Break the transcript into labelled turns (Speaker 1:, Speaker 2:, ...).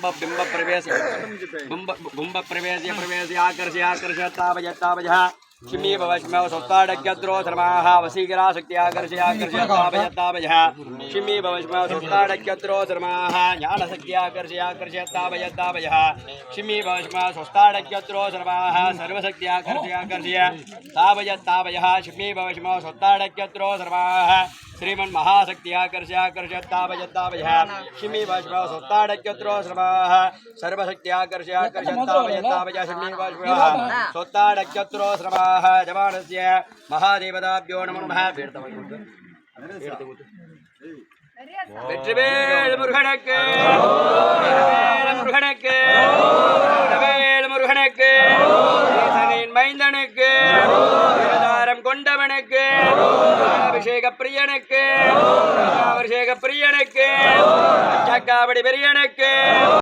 Speaker 1: बिंब प्रवेश बिंब प्रवेश आकर्षय तापय शिमी भवश्मौ सोत्ताडक्यत्रो धर्माः वसीकरा शक्ति आकर्षय तापय शिमी भवश्मौ सोत्ताडक्यत्रो धर्माः ज्ञान शक्ति आकर्षय तापय शिमी भवश्मौ सोत्ताडक्यत्रो धर्माः सर्वशक्ति आकर्षय तापय शिमी भवश्मौ सोत्ताडक्यत्रो धर्माः श्रीमन् महाशक्ति आकर्षय तापय शिमी भवश्मौ सोत्ताडक्यत्रो धर्माः सर्वशक्ति आकर्षय तापय शिमी भवश्मौ सोत्ताडक्यत्रो धर्माः जवानस्य महादेवताभ्यो नमो नमः வெற்றிவேல் முருகனுக்கு முருகனுக்கு மைந்தனுக்கு அவதாரம் கொண்டவனுக்கு அபிஷேக பிரியனுக்கு